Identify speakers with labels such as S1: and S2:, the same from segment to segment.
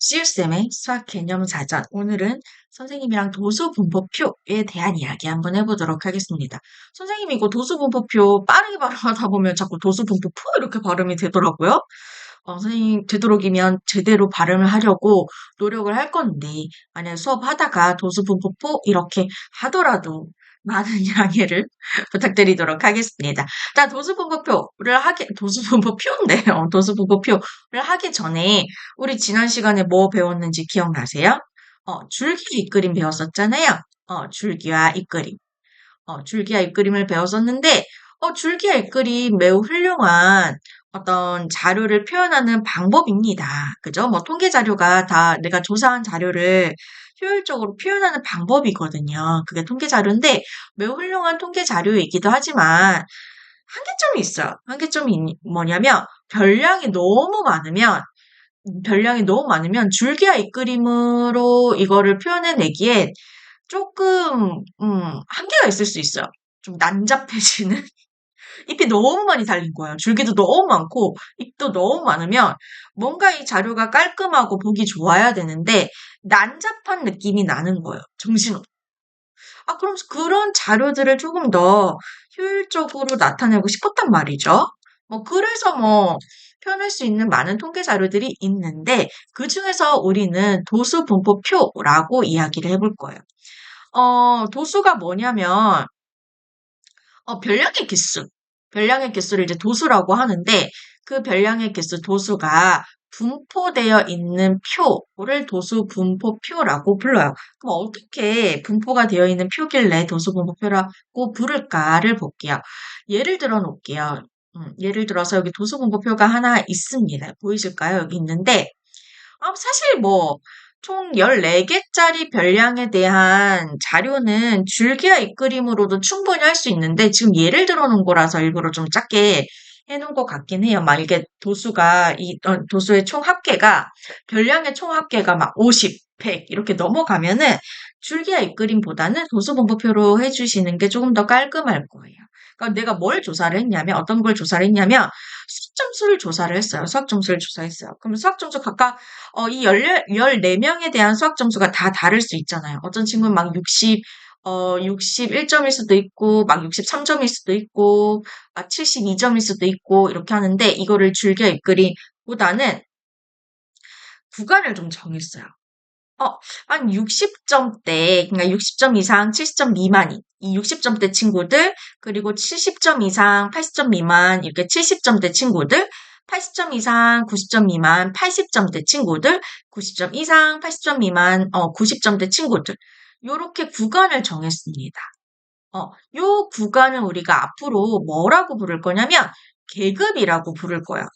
S1: 시우쌤의 수학 개념 사전. 오늘은 선생님이랑 도수 분포표에 대한 이야기 한번 해보도록 하겠습니다. 선생님이 이거 도수 분포표 빠르게 발음하다 보면 자꾸 도수 분포표 이렇게 발음이 되더라고요. 선생님 되도록이면 제대로 발음을 하려고 노력을 할 건데, 만약 수업하다가 도수 분포표 이렇게 하더라도 많은 양해를 부탁드리도록 하겠습니다. 자, 도수분포표인데요. 도수분포표를 하기 전에 우리 지난 시간에 뭐 배웠는지 기억나세요? 줄기 윗그림 배웠었잖아요. 줄기와 윗그림. 줄기와 윗그림을 배웠었는데, 줄기와 윗그림 매우 훌륭한 어떤 자료를 표현하는 방법입니다. 그죠? 뭐 통계 자료가 다 내가 조사한 자료를 효율적으로 표현하는 방법이거든요. 그게 통계 자료인데 매우 훌륭한 통계 자료이기도 하지만 한계점이 있어요. 한계점이 뭐냐면 별량이 너무 많으면 줄기와 윗그림으로 이거를 표현해내기에 조금 한계가 있을 수 있어요. 좀 난잡해지는 잎이 너무 많이 달린 거예요. 줄기도 너무 많고 잎도 너무 많으면 뭔가 이 자료가 깔끔하고 보기 좋아야 되는데 난잡한 느낌이 나는 거예요. 정신없. 그럼 그런 자료들을 조금 더 효율적으로 나타내고 싶었단 말이죠. 그래서 펴낼 수 있는 많은 통계 자료들이 있는데 그 중에서 우리는 도수 분포표라고 이야기를 해볼 거예요. 도수가 뭐냐면 별량의 개수. 별량의 개수를 이제 도수라고 하는데 그 별량의 개수 도수가 분포되어 있는 표를 도수 분포표라고 불러요. 그럼 어떻게 분포가 되어 있는 표길래 도수 분포표라고 부를까를 볼게요. 예를 들어 놓을게요. 예를 들어서 여기 도수 분포표가 하나 있습니다. 보이실까요? 여기 있는데 사실 총 14개짜리 별량에 대한 자료는 줄기와 윗그림으로도 충분히 할 수 있는데 지금 예를 들어 놓은 거라서 일부러 좀 작게 해놓은 것 같긴 해요. 막 이게 도수의 총 합계가 별량의 총 합계가 막 50, 100 이렇게 넘어가면은 줄기와 윗그림보다는 도수 분포표로 해주시는 게 조금 더 깔끔할 거예요. 그러니까 내가 뭘 조사를 했냐면 어떤 걸 조사를 했냐면 수학 점수를 조사를 했어요. 수학 점수를 조사했어요. 그럼 수학 점수 각각 이 14명에 대한 수학 점수가 다 다를 수 있잖아요. 어떤 친구는 막 61점일 수도 있고, 막 63점일 수도 있고, 막 72점일 수도 있고, 이렇게 하는데, 이거를 줄기와 윗그림보다는 구간을 좀 정했어요. 한 60점대, 그러니까 60점 이상, 70점 미만이, 이 60점대 친구들, 그리고 70점 이상, 80점 미만, 이렇게 70점대 친구들, 80점 이상, 90점 미만, 80점대 친구들, 90점 이상, 80점 미만, 90점대 친구들. 요렇게 구간을 정했습니다. 요 구간을 우리가 앞으로 뭐라고 부를 거냐면, 계급이라고 부를 거야.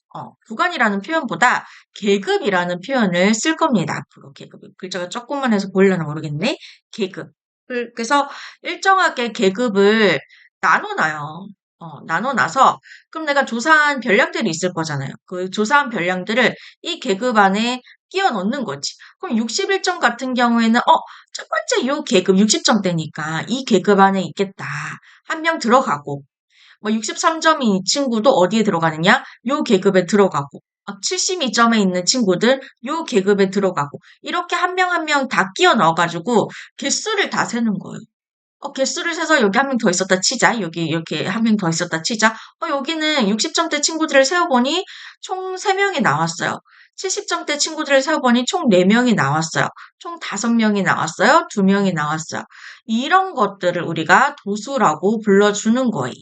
S1: 구간이라는 표현보다 계급이라는 표현을 쓸 겁니다. 앞으로 계급. 글자가 조금만 해서 보이려나 모르겠네. 계급. 그래서 일정하게 계급을 나눠놔요. 나눠놔서 그럼 내가 조사한 별량들이 있을 거잖아요. 그 조사한 별량들을 이 계급 안에 끼워 넣는 거지. 그럼 61점 같은 경우에는 첫 번째 요 계급 60점대니까 이 계급 안에 있겠다. 한 명 들어가고 63점인 이 친구도 어디에 들어가느냐? 요 계급에 들어가고 72점에 있는 친구들 요 계급에 들어가고 이렇게 한 명 한 명 다 끼워 넣어가지고 개수를 다 세는 거예요. 개수를 세서 여기 한 명 더 있었다 치자. 여기 이렇게 한 명 더 있었다 치자. 여기는 60점대 친구들을 세어보니 총 3명이 나왔어요. 70점대 친구들을 세어보니 총 4명이 나왔어요. 총 5명이 나왔어요. 2명이 나왔어요. 이런 것들을 우리가 도수라고 불러주는 거예요.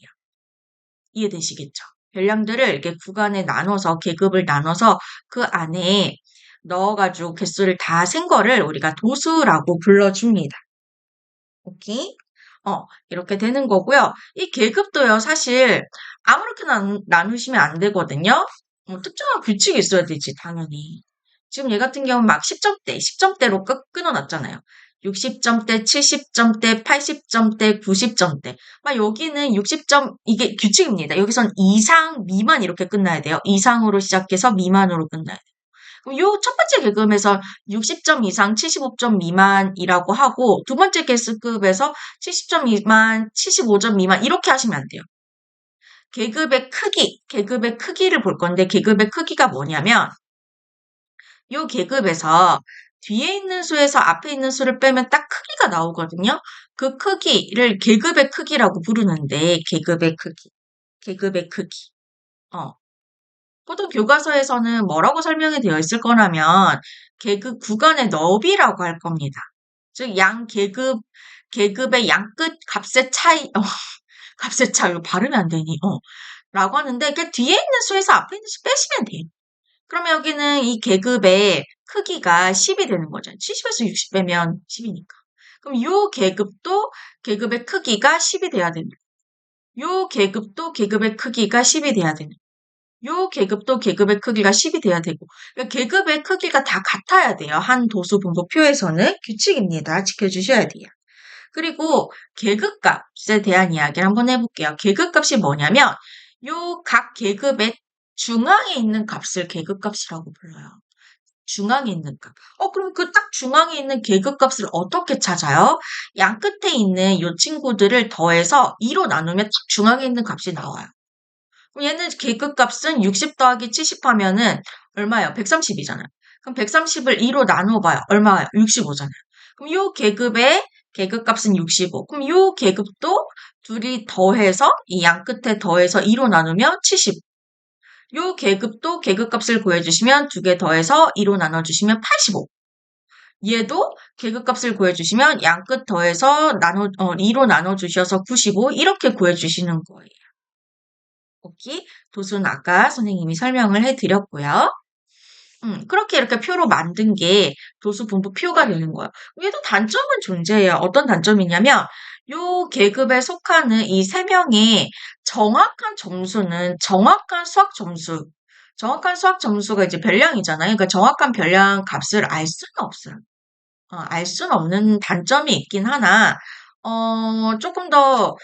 S1: 이해되시겠죠? 별량들을 이렇게 구간에 나눠서 계급을 나눠서 그 안에 넣어가지고 개수를 다 센 거를 우리가 도수라고 불러줍니다. 오케이? 이렇게 되는 거고요. 이 계급도요, 사실 아무렇게나 나누시면 안 되거든요. 특정한 규칙이 있어야 되지, 당연히. 지금 얘 같은 경우는 막 10점대로 끊어놨잖아요. 60점대, 70점대, 80점대, 90점대. 막 여기는 60점, 이게 규칙입니다. 여기선 이상, 미만 이렇게 끝나야 돼요. 이상으로 시작해서 미만으로 끝나야 돼요. 그럼 요 첫 번째 계급에서 60점 이상, 75점 미만이라고 하고, 두 번째 계급에서 70점 미만, 75점 미만, 이렇게 하시면 안 돼요. 계급의 크기를 볼 건데, 계급의 크기가 뭐냐면, 요 계급에서 뒤에 있는 수에서 앞에 있는 수를 빼면 딱 크기가 나오거든요. 그 크기를 계급의 크기라고 부르는데, 계급의 크기. 어. 보통 교과서에서는 뭐라고 설명이 되어 있을 거냐면, 계급 구간의 너비라고 할 겁니다. 즉, 계급의 양 끝 값의 차이, 값의 차이, 이거 발음이 안 되니, 라고 하는데, 그 뒤에 있는 수에서 앞에 있는 수 빼시면 돼요. 그러면 여기는 이 계급의 크기가 10이 되는 거죠. 70에서 60 빼면 10이니까. 그럼 요 계급도 계급의 크기가 10이 돼야 됩니다. 요 계급도 계급의 크기가 10이 돼야 되는. 요 계급도 계급의 크기가 10이 돼야 되고. 그러니까 계급의 크기가 다 같아야 돼요. 한 도수 분포표에서는 규칙입니다. 지켜주셔야 돼요. 그리고 계급값에 대한 이야기를 한번 해볼게요. 계급값이 뭐냐면 요 각 계급의 중앙에 있는 값을 계급값이라고 불러요. 중앙에 있는 값. 그럼 그 딱 중앙에 있는 계급값을 어떻게 찾아요? 양 끝에 있는 요 친구들을 더해서 2로 나누면 딱 중앙에 있는 값이 나와요. 그럼 얘는 계급값은 60 더하기 70 하면은 얼마예요? 130이잖아요. 그럼 130을 2로 나눠봐요. 얼마예요? 65잖아요. 그럼 요 계급의 계급값은 65. 그럼 요 계급도 둘이 더해서 이 양 끝에 더해서 2로 나누면 70. 요 계급도 계급값을 구해주시면 두 개 더해서 2로 나눠주시면 85. 얘도 계급값을 구해주시면 양 끝 더해서 2로 나눠주셔서 95. 이렇게 구해주시는 거예요. 오케이? 도수는 아까 선생님이 설명을 해드렸고요. 그렇게 이렇게 표로 만든 게 도수 분포 표가 되는 거예요. 얘도 단점은 존재해요. 어떤 단점이냐면 요 계급에 속하는 이 세 명의 정확한 점수는 정확한 수학 점수가 이제 별량이잖아요. 그러니까 정확한 별량 값을 알 수는 없어요. 알 수는 없는 단점이 있긴 하나, 조금 더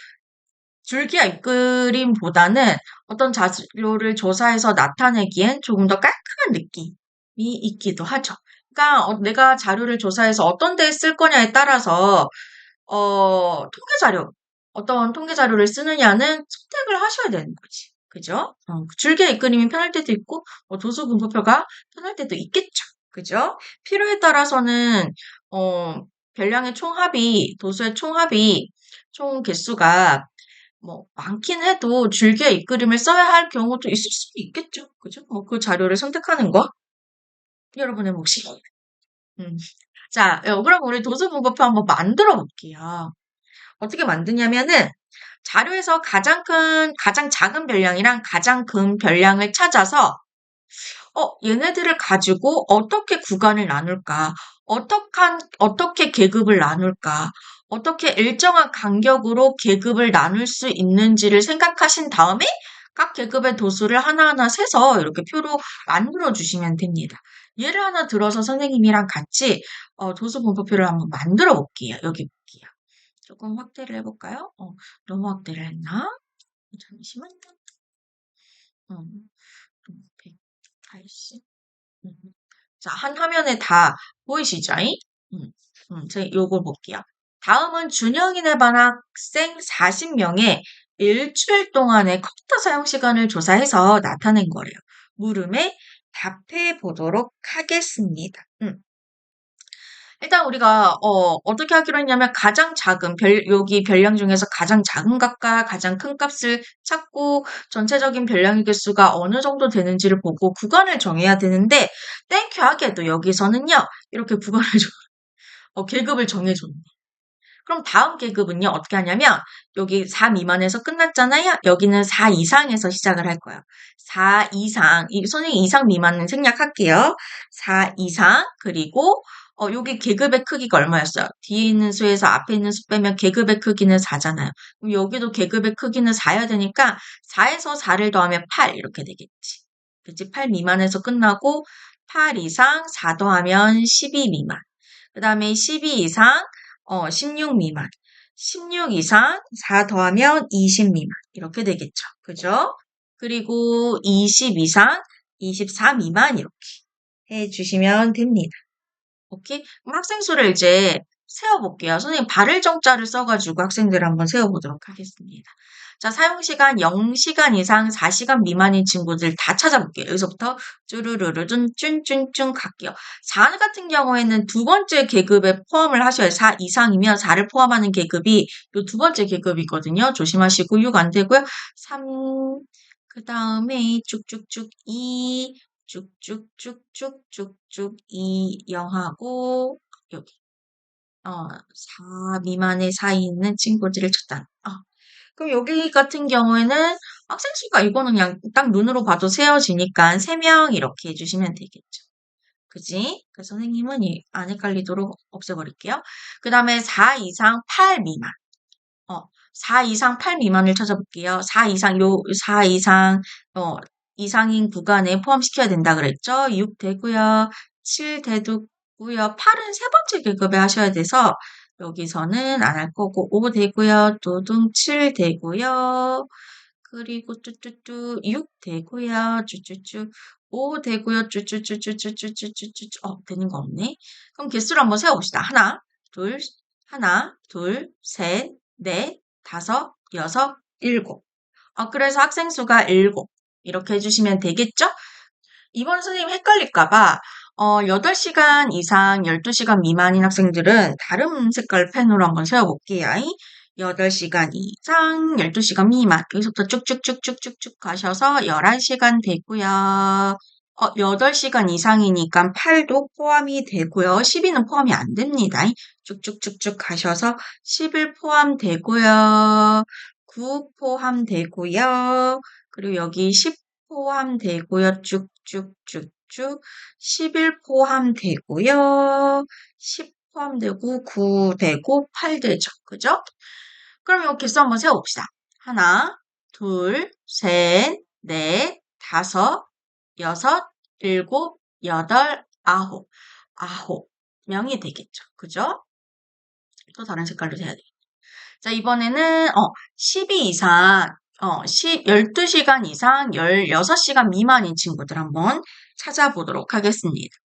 S1: 줄기와 윗그림보다는 어떤 자료를 조사해서 나타내기엔 조금 더 깔끔한 느낌이 있기도 하죠. 그러니까 내가 자료를 조사해서 어떤 데에 쓸 거냐에 따라서 어떤 통계 자료를 쓰느냐는 선택을 하셔야 되는 거지. 그죠? 줄기와 윗그림이 편할 때도 있고 도수 분포표가 편할 때도 있겠죠. 그죠? 필요에 따라서는 별량의 도수의 총합이 총 개수가 뭐 많긴 해도 줄기와 윗그림을 써야 할 경우도 있을 수도 있겠죠. 그죠? 그 자료를 선택하는 거 여러분의 몫이에요. 자, 그럼 우리 도수분포표 한번 만들어 볼게요. 어떻게 만드냐면은 자료에서 가장 작은 별량이랑 가장 큰 별량을 찾아서 얘네들을 가지고 어떻게 구간을 나눌까? 어떻게 계급을 나눌까? 어떻게 일정한 간격으로 계급을 나눌 수 있는지를 생각하신 다음에 각 계급의 도수를 하나하나 세서 이렇게 표로 만들어 주시면 됩니다. 예를 하나 들어서 선생님이랑 같이 도수 분포표를 한번 만들어 볼게요. 여기 볼게요. 조금 확대를 해볼까요? 너무 확대를 했나? 잠시만요. 180. 자, 한 화면에 다 보이시죠? 제가 요걸 볼게요. 다음은 준영이네 반 학생 40명의 일주일 동안의 컴퓨터 사용 시간을 조사해서 나타낸 거래요. 물음에 답해 보도록 하겠습니다. 일단 우리가 어떻게 하기로 했냐면 가장 작은 여기 별량 중에서 가장 작은 값과 가장 큰 값을 찾고 전체적인 별량의 개수가 어느 정도 되는지를 보고 구간을 정해야 되는데 땡큐하게도 여기서는요 이렇게 계급을 정해줬네. 그럼 다음 계급은요 어떻게 하냐면 여기 4 미만에서 끝났잖아요. 여기는 4 이상에서 시작을 할 거예요. 4 이상, 선생님 이상 미만은 생략할게요. 4 이상 그리고 여기 계급의 크기가 얼마였어요? 뒤에 있는 수에서 앞에 있는 수 빼면 계급의 크기는 4잖아요. 그럼 여기도 계급의 크기는 4야 되니까 4에서 4를 더하면 8 이렇게 되겠지. 그치? 8 미만에서 끝나고 8 이상 4 더하면 12 미만. 그 다음에 12 이상 16 미만. 16 이상 4 더하면 20 미만. 이렇게 되겠죠. 그죠? 그리고 20 이상 24 미만 이렇게 해주시면 됩니다. 오케이? 그럼 학생 수를 이제 세어볼게요. 선생님 발을 정자를 써가지고 학생들을 한번 세어보도록 하겠습니다. 자, 사용시간 0시간 이상 4시간 미만인 친구들 다 찾아볼게요. 여기서부터 쭈루루루준 쭌쭌쭌 갈게요. 4 같은 경우에는 두 번째 계급에 포함을 하셔야 4 이상이면 4를 포함하는 계급이 요 두 번째 계급이거든요. 조심하시고 6 안 되고요. 3, 그 다음에 쭉쭉쭉 2, 쭉쭉쭉쭉쭉쭉 2, 0하고 여기 4 미만의 사이에 있는 친구들을 찾다. 그럼 여기 같은 경우에는 학생 수가 이거는 그냥 딱 눈으로 봐도 세어지니까 3명 이렇게 해주시면 되겠죠. 그지? 그래서 선생님은 안 헷갈리도록 없애버릴게요. 그 다음에 4 이상 8 미만. 4 이상 8 미만을 찾아볼게요. 4 이상, 4 이상, 이상인 구간에 포함시켜야 된다 그랬죠? 6 되고요. 7 되고요. 8은 세 번째 계급에 하셔야 돼서 여기서는 안 할 거고 5 되고요. 또둥 7 되고요. 그리고 뚜뚜뚜 6 되고요. 쭈쭈쭈 5 되고요. 쭈쭈쭈쭈쭈쭈쭈쭈쭈 되는 거 없네. 그럼 개수를 한번 세워봅시다. 하나, 둘, 셋, 넷, 5, 6, 7. 그래서 학생 수가 7. 이렇게 해주시면 되겠죠? 이번 선생님 헷갈릴까봐 8시간 이상 12시간 미만인 학생들은 다른 색깔 펜으로 한번 세워볼게요. 8시간 이상 12시간 미만 여기서부터 쭉쭉쭉쭉쭉쭉 가셔서 11시간 되고요. 8시간 이상이니까 8도 포함이 되고요. 12는 포함이 안 됩니다. 쭉쭉쭉쭉 가셔서 11 포함되고요. 9 포함되고요. 그리고 여기 10 포함되고요. 쭉쭉쭉쭉 11 포함되고요. 10 포함되고 9 되고 8 되죠. 그죠? 그럼 이 개수 한번 세워봅시다. 하나, 둘, 셋, 넷, 5, 6, 7, 8, 9. 9명이 되겠죠. 그죠? 또 다른 색깔로 해야 되겠죠. 자, 이번에는 12 이상 12시간 이상 16시간 미만인 친구들 한번 찾아보도록 하겠습니다.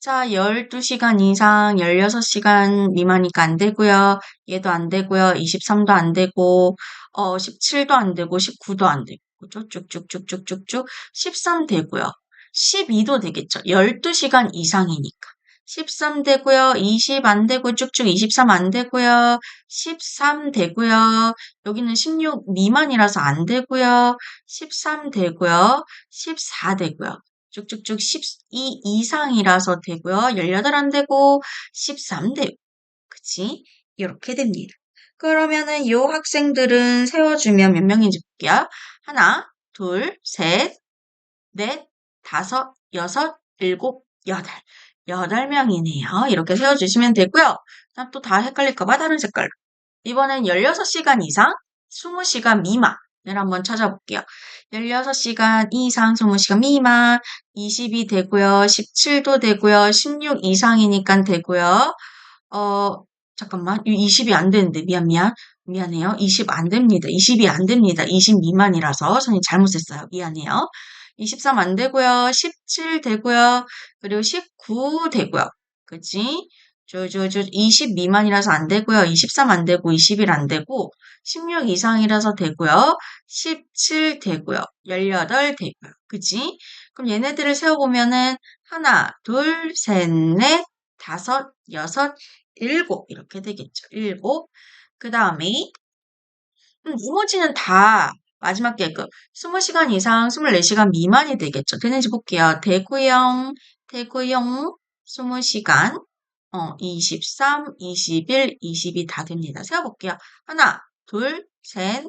S1: 자, 12시간 이상 16시간 미만이니까 안 되고요. 얘도 안 되고요. 23도 안 되고 17도 안 되고 19도 안 되고 그죠? 쭉쭉쭉쭉쭉쭉 13 되고요. 12도 되겠죠. 12시간 이상이니까. 13 되고요. 20 안 되고 쭉쭉 23 안 되고요. 13 되고요. 여기는 16 미만이라서 안 되고요. 13 되고요. 14 되고요. 쭉쭉쭉 12 이상이라서 되고요. 18 안 되고 13 되고 그치? 이렇게 됩니다. 그러면은 요 학생들은 세워주면 몇 명인지 볼게요. 하나, 둘, 셋, 넷, 5, 6, 7, 8. 8명이네요. 이렇게 세워주시면 되고요. 또 다 헷갈릴까봐 다른 색깔로. 이번엔 16시간 이상 20시간 미만을 한번 찾아볼게요. 16시간 이상 20시간 미만 20이 되고요. 17도 되고요. 16 이상이니까 되고요. 잠깐만. 20이 안 되는데 미안해요. 20 안 됩니다. 20이 안 됩니다. 20 미만이라서 선생님 잘못했어요. 미안해요. 23 안 되고요. 17 되고요. 그리고 19 되고요. 그치? 20 미만이라서 안 되고요. 23 안 되고 21 안 되고 16 이상이라서 되고요. 17 되고요. 18 되고요. 그치? 그럼 얘네들을 세워보면은 하나, 둘, 셋, 넷, 5, 6, 7 이렇게 되겠죠. 7. 그 다음에 나머지는 다 마지막 계급 20시간 이상 24시간 미만이 되겠죠. 되는지 볼게요. 되고요. 20시간 23, 21, 22 다 됩니다. 세워볼게요. 하나, 둘, 셋,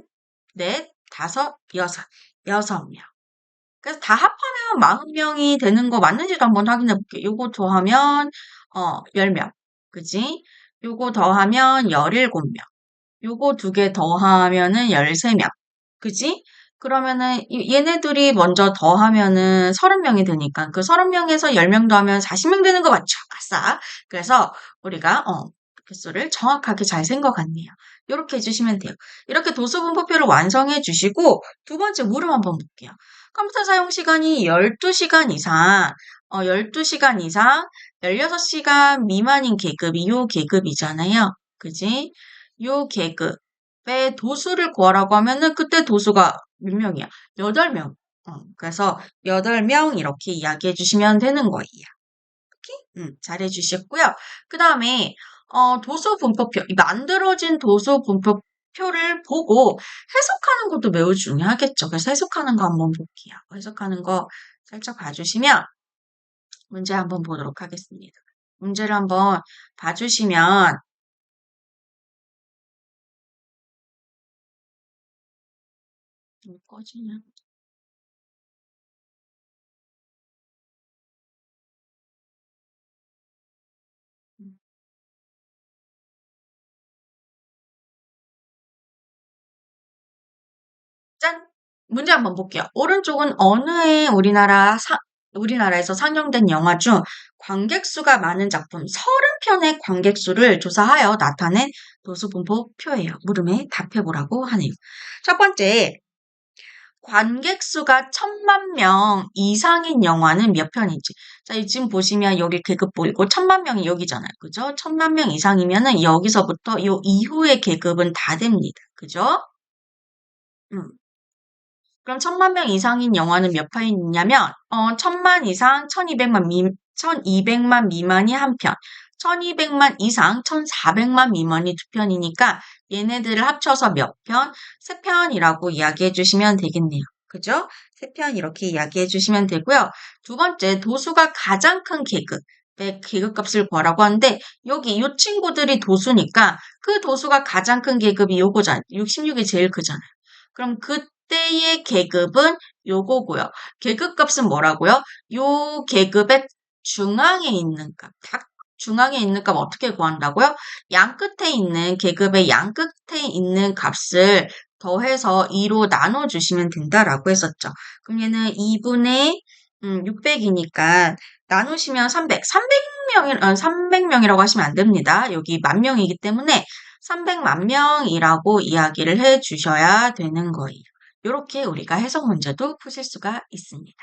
S1: 넷, 5, 6명. 그래서 다 합하면 40명이 되는 거 맞는지도 한번 확인해 볼게요. 요거 더하면 10명. 그지? 요거 더하면 17명. 요거 2개 더하면은 13명. 그지? 그러면은 얘네들이 먼저 더하면은 30명이 되니까 그 30명에서 10명 더하면 40명 되는 거 맞죠? 아싸. 그래서 우리가 개수를 정확하게 잘 센 것 같네요. 이렇게 해주시면 돼요. 이렇게 도수분포표를 완성해 주시고 두 번째 물음 한번 볼게요. 컴퓨터 사용 시간이 12시간 이상 12시간 이상 16시간 미만인 계급이 요 계급이잖아요. 그지? 요 계급 배 도수를 구하라고 하면은 그때 도수가 몇 명이야? 8명. 그래서 8명 이렇게 이야기해 주시면 되는 거예요. 잘해 주셨고요. 그 다음에 도수 분포표, 이 만들어진 도수 분포표를 보고 해석하는 것도 매우 중요하겠죠. 그래서 해석하는 거 한번 볼게요. 해석하는 거 살짝 봐주시면 문제 한번 보도록 하겠습니다. 문제를 한번 봐주시면 꺼지냐? 음, 짠! 문제 한번 볼게요. 오른쪽은 어느 해 우리나라에서 상영된 영화 중 관객 수가 많은 작품 30편의 관객 수를 조사하여 나타낸 도수분포표예요. 물음에 답해보라고 하네요. 첫 번째, 관객 수가 1000만 명 이상인 영화는 몇 편인지. 자, 지금 보시면 여기 계급 보이고 1000만 명이 여기잖아요. 그죠? 1000만 명 이상이면은 여기서부터 요 이후의 계급은 다 됩니다. 그죠? 음. 그럼 1000만 명 이상인 영화는 몇 편이냐면 1000만 이상 1200만 미만이 한 편, 1200만 이상 1400만 미만이 두 편이니까 얘네들을 합쳐서 몇 편? 세 편이라고 이야기해 주시면 되겠네요. 그죠? 세 편 이렇게 이야기해 주시면 되고요. 두 번째, 도수가 가장 큰 계급의 계급값을 구하라고 하는데 여기 이 친구들이 도수니까 그 도수가 가장 큰 계급이 요거잖아요. 66이 제일 크잖아요. 그럼 그때의 계급은 요거고요. 계급값은 뭐라고요? 요 계급의 중앙에 있는 값. 각 중앙에 있는 값 어떻게 구한다고요? 양 끝에 있는 계급의 양 끝에 있는 값을 더해서 2로 나눠주시면 된다라고 했었죠. 그럼 얘는 2분의 600이니까 나누시면 300. 300명이라고 하시면 안 됩니다. 여기 10,000명이기 때문에 300만 명이라고 이야기를 해 주셔야 되는 거예요. 이렇게 우리가 해석 문제도 푸실 수가 있습니다.